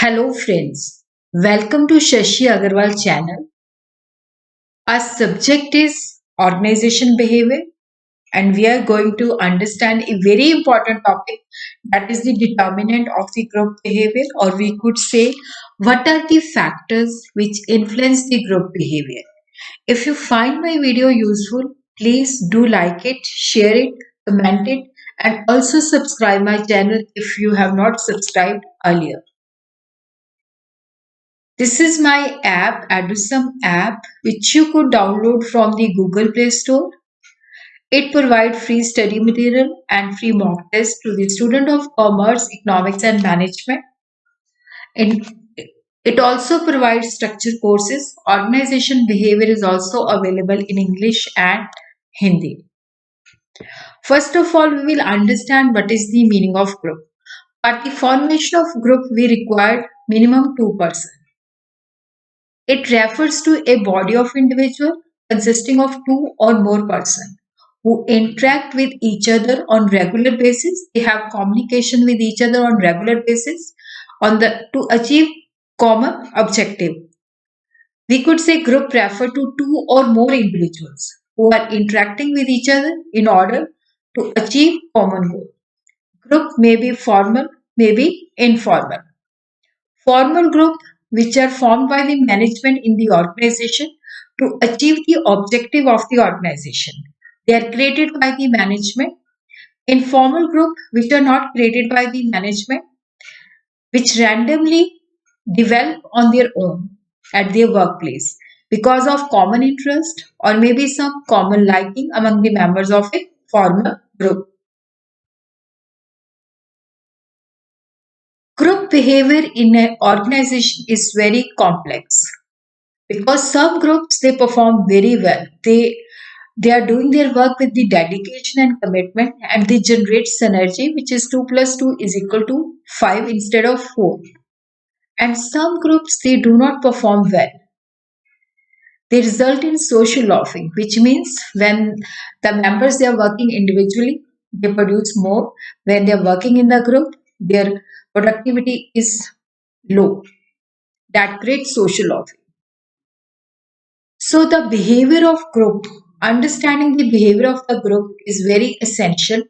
Hello friends, welcome to Shashi Aggarwal channel. Our subject is organization behavior and we are going to understand a very important topic, that is the determinant of the group behavior, or we could say what are the factors which influence the group behavior. If you find my video useful, please do like it, share it, comment it, and also subscribe my channel if you have not subscribed earlier. This is my app, Adusam app, which you could download from the Google Play Store. It provides free study material and free mock tests to the student of commerce, economics, and management. And it also provides structured courses. Organization behavior is also available in English and Hindi. First of all, we will understand what is the meaning of group. For the formation of group, we require minimum two persons. It refers to a body of individuals consisting of two or more persons who interact with each other on regular basis. They have communication with each other on regular basis to achieve common objective. We could say group refer to two or more individuals who are interacting with each other in order to achieve common goal. Group may be formal, may be informal. Formal group which are formed by the management in the organization to achieve the objective of the organization. They are created by the management. Informal group which are not created by the management, which randomly develop on their own at their workplace because of common interest or maybe some common liking among the members of a formal group. Group behavior in an organization is very complex because some groups they perform very well. They are doing their work with the dedication and commitment, and they generate synergy, which is 2 plus 2 is equal to 5 instead of 4. And some groups they do not perform well. They result in social loafing, which means when the members they are working individually, they produce more. When they are working in the group, their productivity is low. That creates social loafing. So the behavior of group, understanding the behavior of the group is very essential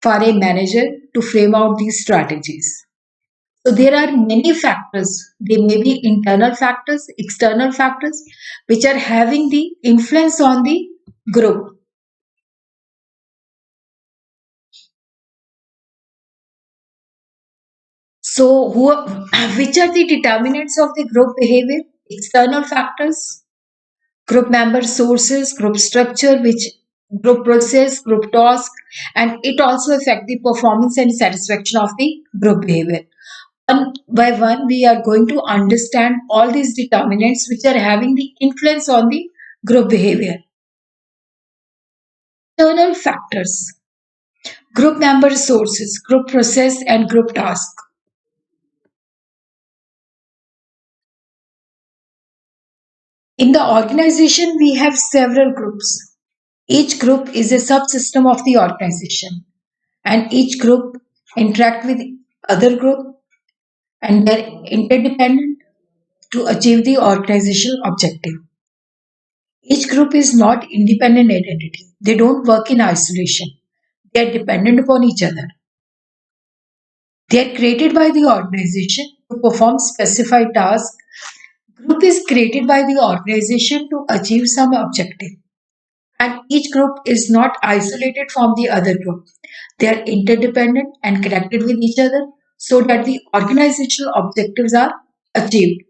for a manager to frame out these strategies. So there are many factors. They may be internal factors, external factors, which are having the influence on the group. Which are the determinants of the group behavior? External factors, group member sources, group structure, which group process, group task, and it also affect the performance and satisfaction of the group behavior. One by one, we are going to understand all these determinants which are having the influence on the group behavior. External factors, group member sources, group process, and group task. In the organization, we have several groups. Each group is a subsystem of the organization, and each group interact with other group and they're interdependent to achieve the organizational objective. Each group is not independent identity. They don't work in isolation. They are dependent upon each other. They are created by the organization to perform specified tasks. Group is created by the organization to achieve some objective. And each group is not isolated from the other group. They are interdependent and connected with each other so that the organizational objectives are achieved.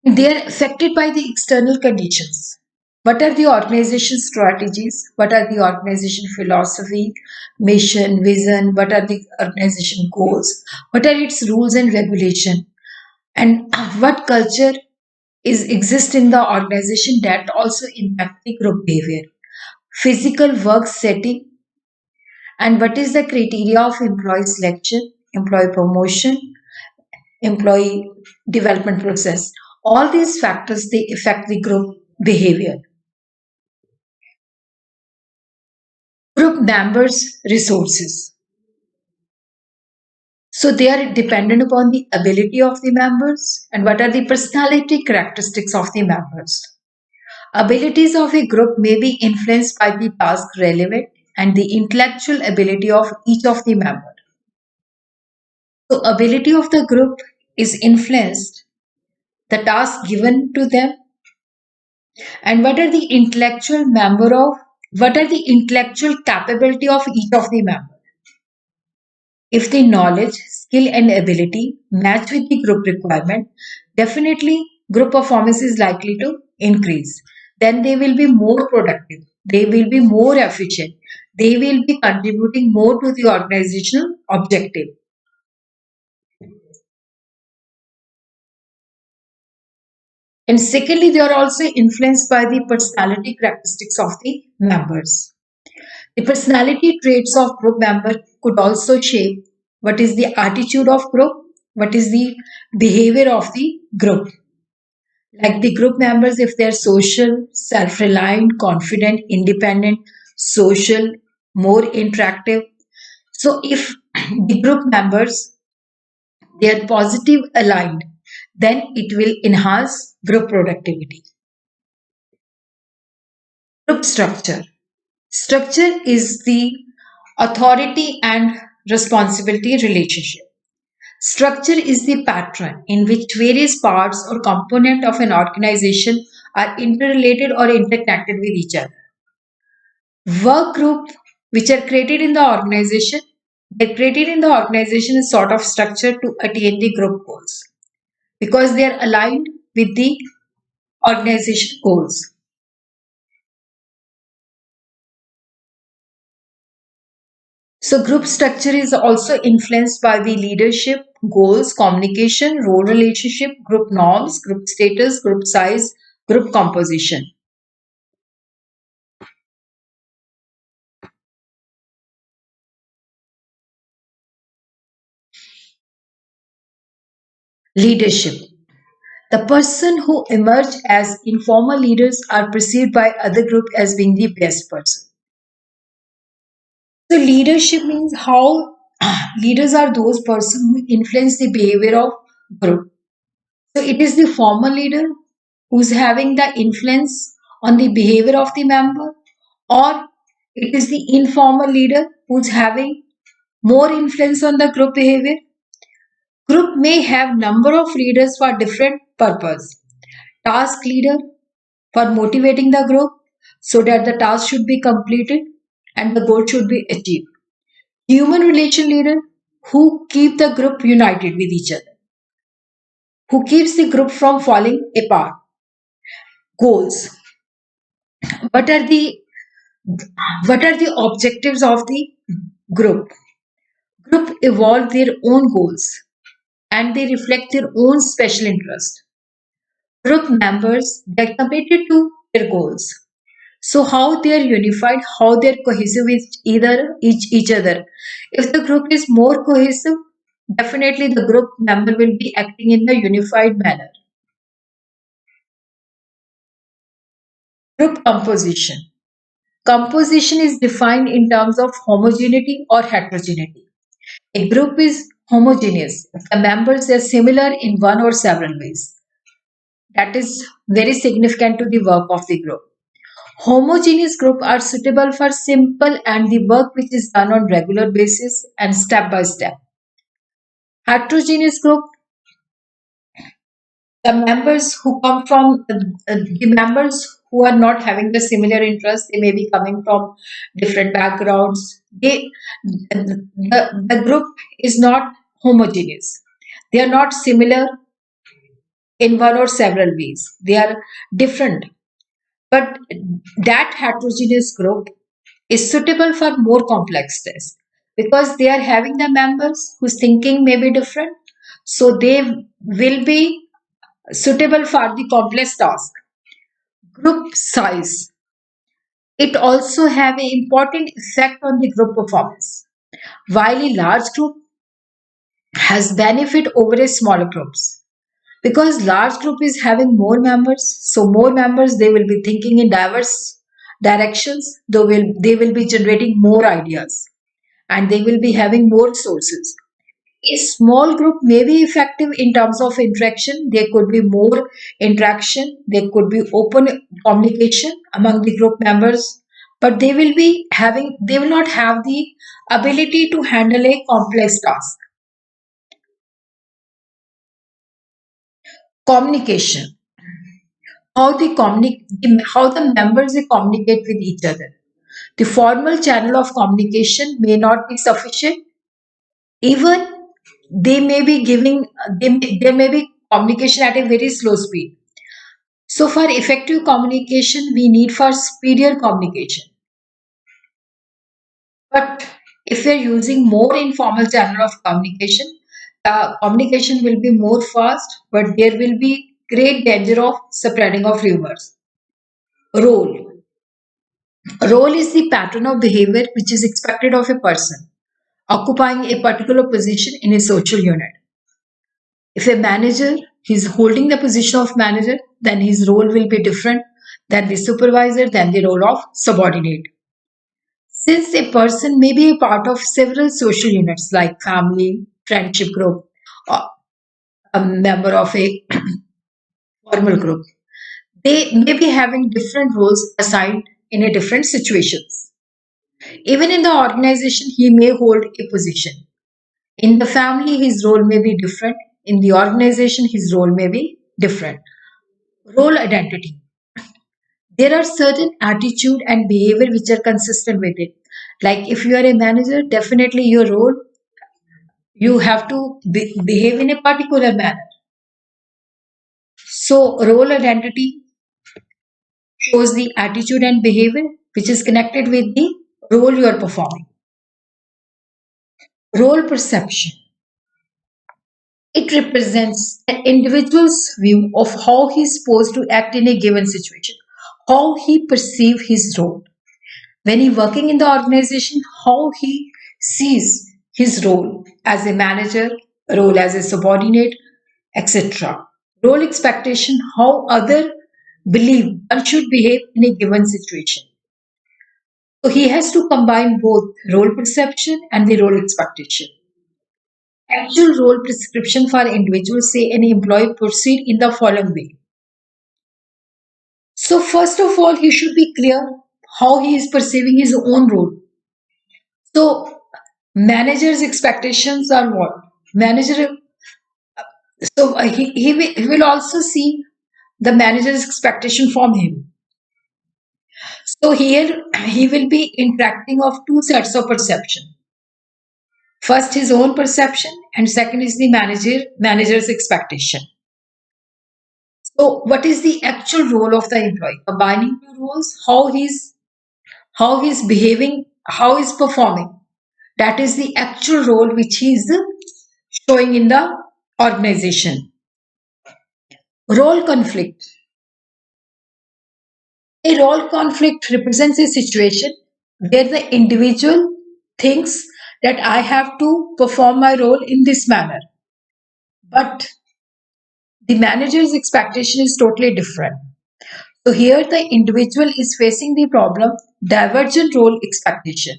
They are affected by the external conditions. What are the organization strategies? What are the organization philosophy, mission, vision? What are the organization goals? What are its rules and regulation? And what culture is exist in the organization that also impact the group behavior? Physical work setting, and what is the criteria of employee selection, employee promotion, employee development process? All these factors they affect the group behavior. Group members resources. So they are dependent upon the ability of the members and what are the personality characteristics of the members. Abilities of a group may be influenced by the task relevant and the intellectual ability of each of the members. So ability of the group is influenced the task given to them and what are the intellectual capability of each of the members. If the knowledge, skill, and ability match with the group requirement, definitely group performance is likely to increase. Then they will be more productive, they will be more efficient, they will be contributing more to the organizational objective. And secondly, they are also influenced by the personality characteristics of the members. The personality traits of group member could also shape what is the attitude of group, what is the behavior of the group. Like the group members, if they're social, self-reliant, confident, independent, social, more interactive. So if the group members they are positive aligned, then it will enhance group productivity. Group structure. Structure is the authority and responsibility relationship. Structure is the pattern in which various parts or component of an organization are interrelated or interconnected with each other. Work group which are created in the organization, they're created in the organization is sort of structure to attain the group goals because they are aligned with the organization goals. So, group structure is also influenced by the leadership, goals, communication, role relationship, group norms, group status, group size, group composition. Leadership. The person who emerge as informal leaders are perceived by other group as being the best person. So leadership means how leaders are those persons who influence the behavior of group. So it is the formal leader who's having the influence on the behavior of the member, or it is the informal leader who's having more influence on the group behavior. Group may have number of leaders for different purpose. Task leader for motivating the group so that the task should be completed and the goal should be achieved. Human relation leader who keep the group united with each other, who keeps the group from falling apart. Goals. What are the what are the objectives of the group? Group evolve their own goals and they reflect their own special interest. Group members they're committed to their goals. So how they are unified, how they are cohesive with each other. If the group is more cohesive, definitely the group member will be acting in a unified manner. Group composition. Composition is defined in terms of homogeneity or heterogeneity. A group is homogeneous if the members are similar in one or several ways. That is very significant to the work of the group. Homogeneous groups are suitable for simple and the work which is done on regular basis and step by step. Heterogeneous group, the members who come from the members who are not having the similar interest, they may be coming from different backgrounds. The group is not homogeneous. They are not similar in one or several ways. They are different. But that heterogeneous group is suitable for more complex tests because they are having the members whose thinking may be different. So they will be suitable for the complex task. Group size. It also have an important effect on the group performance. While a large group has benefit over a smaller groups because large group is having more members, so more members they will be thinking in diverse directions. They will be generating more ideas and they will be having more sources. A small group may be effective in terms of interaction. There could be more interaction. There could be open communication among the group members, but they will not have the ability to handle a complex task. Communication. How the members they communicate with each other. The formal channel of communication may not be sufficient. Even there may be communication at a very slow speed. So for effective communication, we need for superior communication. But if we are using more informal channel of communication, communication will be more fast, but there will be great danger of spreading of rumors. Role. Role is the pattern of behavior which is expected of a person occupying a particular position in a social unit. If a manager is holding the position of manager, then his role will be different than the supervisor, than the role of subordinate. Since a person may be a part of several social units like family, friendship group, or a member of a formal group, they may be having different roles assigned in a different situations. Even in the organization, he may hold a position. In the family, his role may be different. In the organization, his role may be different. Role identity. There are certain attitude and behavior which are consistent with it. Like if you are a manager, definitely your role, you have to behave in a particular manner. So role identity shows the attitude and behavior which is connected with the role you are performing. Role perception. It represents an individual's view of how he is supposed to act in a given situation, how he perceives his role. When he working in the organization, how he sees his role as a manager, role as a subordinate, etc. Role expectation, how other believe one should behave in a given situation. So he has to combine both role perception and the role expectation. Actual role prescription for individuals say an employee proceed in the following way. So first of all, he should be clear how he is perceiving his own role. So manager's expectations are what? Manager, he will also see the manager's expectation from him. So here he will be interacting of two sets of perception. First his own perception and second is the manager's expectation. So what is the actual role of the employee? Combining two roles, how he's behaving, how he's performing. That is the actual role which he is showing in the organization. Role conflict. A role conflict represents a situation where the individual thinks that I have to perform my role in this manner, but the manager's expectation is totally different. So here the individual is facing the problem divergent role expectation.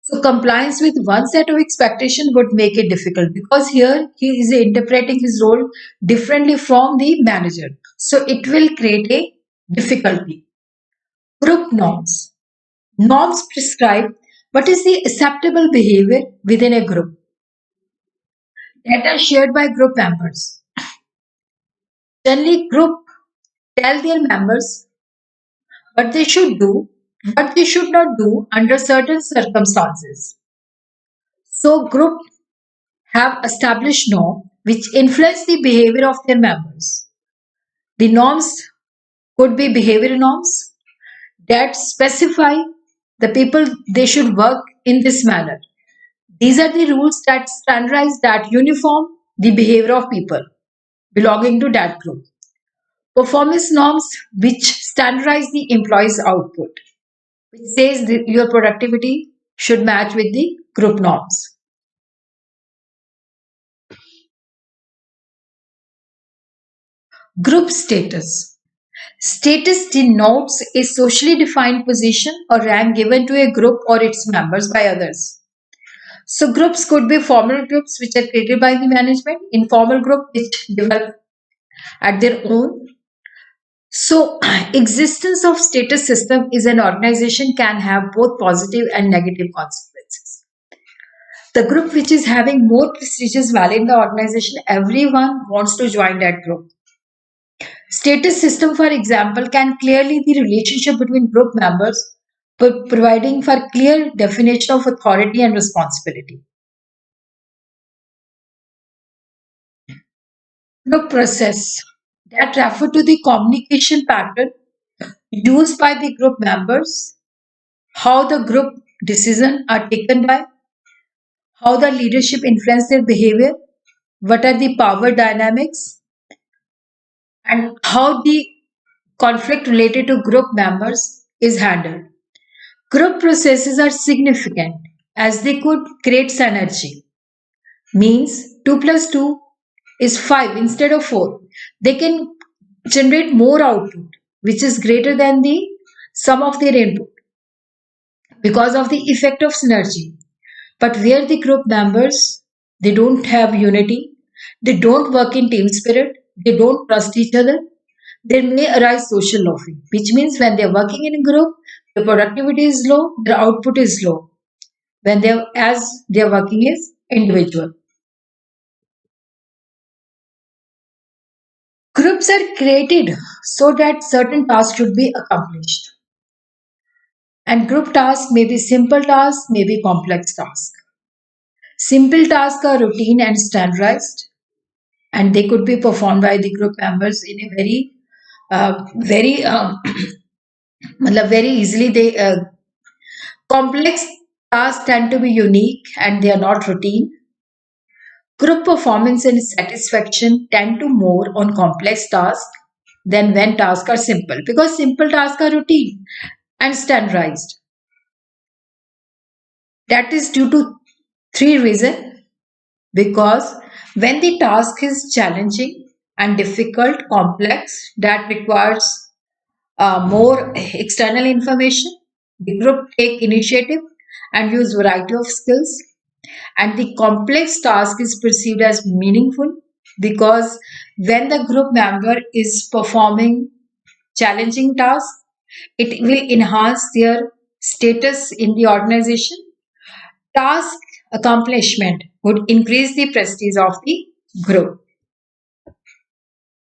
So compliance with one set of expectation would make it difficult because here he is interpreting his role differently from the manager. So it will create a difficulty. Group norms. Norms prescribe what is the acceptable behavior within a group that are shared by group members. Generally, group tell their members what they should do, what they should not do under certain circumstances. So, group have established norms which influence the behavior of their members. The norms could be behavior norms that specify the people they should work in this manner. These are the rules that standardize that uniform the behavior of people belonging to that group. Performance norms which standardize the employee's output, which says that your productivity should match with the group norms. Group status. Status denotes a socially defined position or rank given to a group or its members by others. So groups could be formal groups which are created by the management, informal group which develop at their own. So existence of status system is an organization can have both positive and negative consequences. The group which is having more prestigious value in the organization, everyone wants to join that group. Status system, for example, can clearly the relationship between group members, providing for clear definition of authority and responsibility. Group process that refer to the communication pattern used by the group members, how the group decisions are taken by, how the leadership influence their behavior, what are the power dynamics, and how the conflict related to group members is handled. Group processes are significant as they could create synergy. Means 2 plus 2 is 5 instead of 4. They can generate more output which is greater than the sum of their input because of the effect of synergy. But where the group members they don't have unity, they don't work in team spirit, they don't trust each other, there may arise social loafing, which means when they're working in a group, the productivity is low, their output is low. When they as they're working as individual. Groups are created so that certain tasks should be accomplished. And group tasks may be simple tasks, may be complex tasks. Simple tasks are routine and standardized, and they could be performed by the group members in a very matlab very easily. They complex tasks tend to be unique and they are not routine. Group performance and satisfaction tend to more on complex tasks than when tasks are simple because simple tasks are routine and standardized. That is due to three reasons. Because when the task is challenging and difficult, complex, that requires more external information, the group take initiative and use variety of skills, and the complex task is perceived as meaningful because when the group member is performing challenging tasks, it will enhance their status in the organization. Task accomplishment would increase the prestige of the group.